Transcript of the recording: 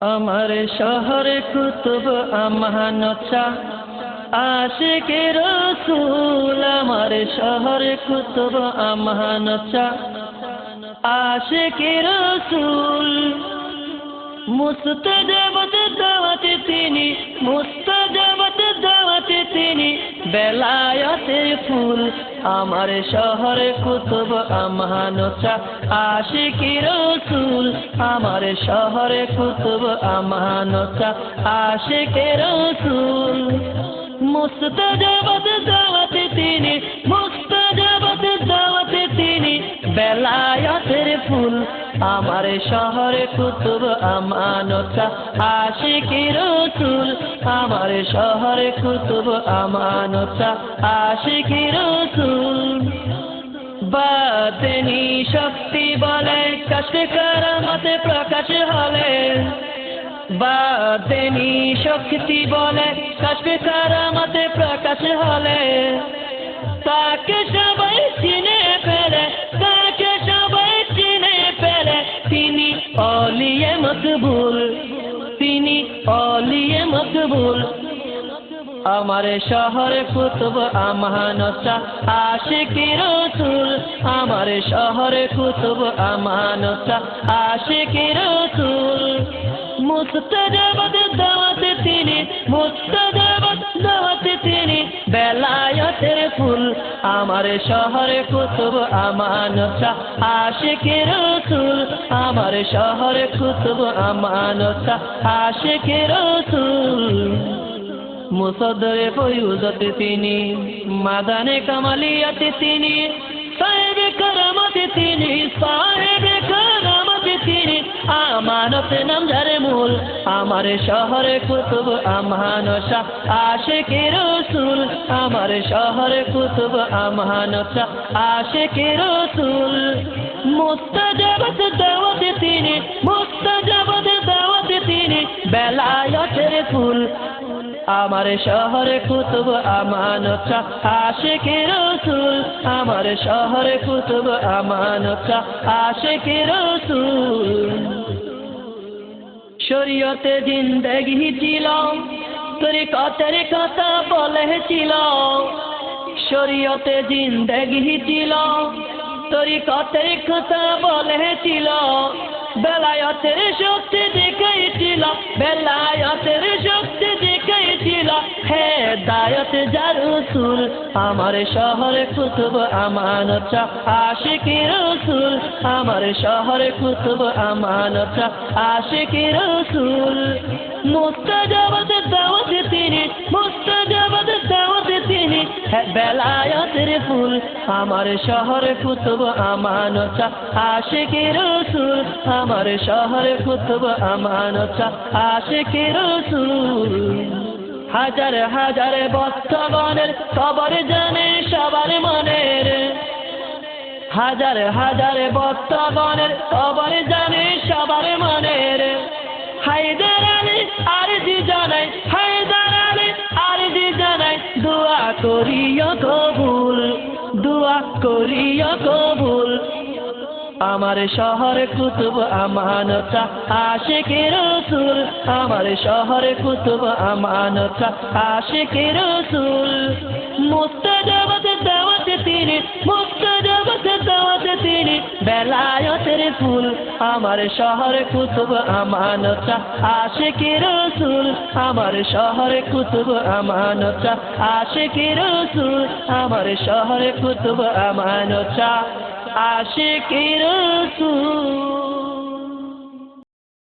আমার শহরে কুতুব আমানত শাহ আশিকে রসুল। আমার শহরে কুতুব আমানত শাহ আশিকে রসুল। মুস্তাজাবাত দাওয়াতে তিনি, মুস্তাজাবাত দাওয়াতে তিনি, বেলায়েতের ফুল। আমার শহরে কুতুব আমানত শাহ আশিকি রসুল। আমার শহরে কুতুব আমানত শাহ আশিকি রসুল। মুস্তাজাবাত দাওয়াতে তিনি, মুস্তাজাবাত দাওয়াতে তিনি, বেলায়েতের ফুল। আমার শহরে কুতুব আমানত শাহ আশিকি রসুল। আমার শহরে কুতুব আমানত শাহ আশিকি রসুল। বাতেনি শক্তি বলে কাশফে কারামতে প্রকাশ হলে, বাতেনি শক্তি বলে কাশফে কারামতে প্রকাশ হলে, তাকে সবাই চিনে ফেলে, তাকে সবাই চিনে ফেলে। তিনি অলিয়ে মকবুল, তিনি অলিয়ে মকবুল। আমার শহরে কুতুব আমানত শাহ আশিকি রসুল। আমার শহরে কুতুব আমানত শাহ আশিকি রসুল। মুস্তাজাবাত দাওয়াতে তিনি, মুস্তাজাবাত দাওয়াতে তিনি, বেলায়েতের ফুল। আমার শহরে কুতুব আমানত শাহ আশিকি রসুল। আমার শহরে কুতুব আমানত শাহ আশিকি রসুল। মুসদ্দরে ফয়ুজতে তিনি, মাদানে কামালিয়াতে তিনি, সাহেবে কারামতে তিনি, সাহেবে কারামতে তিনি, আমানত নামজারে মূল। আমার শহরে কুতুব আমানত শাহ আশিকি রসুল। আমার শহরে কুতুব আমানত শাহ আশিকি রসুল। মুস্তাজাবাত দাওয়াতে তিনি, মুস্তাজাবাত দাওয়াতে তিনি, বেলায়েতের ফুল। আমার শহরে কুতুব আমানত শাহ আশিকি রসুল। আমার শহরে কুতুব আমানত শাহ আশিকি রসুল। শরীয়তে জিন্দেগি ছিল, তরিকতের কথা বলেছিল। শরীয়তে জিন্দেগি ছিল, তরিকতের কথা বলেছিল। বেলায়েতের শক্তি দেখাইছিল, বেলায়েতের শক্তি দেখাইছিল। হেদায়েত যার রসুল। আমার শহরে কুতুব আমানত শাহ আশিকি রসুল। আমার শহরে কুতুব আমানত শাহ আশিকি রসুল। মুস্তাজাবাত দাওয়াতে তিনি, মুস্তাজাবাত দাওয়াতে তিনি, বেলায়েতের ফুল। আমার শহরে কুতুব আমানত শাহ আশিকি রসুল। আমার শহরে কুতুব আমানত শাহ আশিকি রসুল। হাজার হাজার বর্তমানের খবর জানে সবার মনের, হাজার হাজার বর্তমানের খবর জানে সবার মনের। হায়দার আলী আরজি জানাই, হায়দার আলী আরজি জানাই, দোয়া করিও কবুল, দোয়া করিও কবুল। আমার শহরে কুতুব আমানত শাহ আশিকি রসুল। আমার শহরে কুতুব আমানত শাহ আশিকি রসুল। মুস্তাজাবাত দাওয়াতে তিনি, মুস্তাজাবাত দাওয়াতে তিনি, বেলায়েতের ফুল। আমার শহরে কুতুব আমানত শাহ আশিকি রসুল। আমার শহরে কুতুব আমানত শাহ আশিকি রসুল। আমার শহরে কুতুব আমানত শাহ আশিকি রসুল।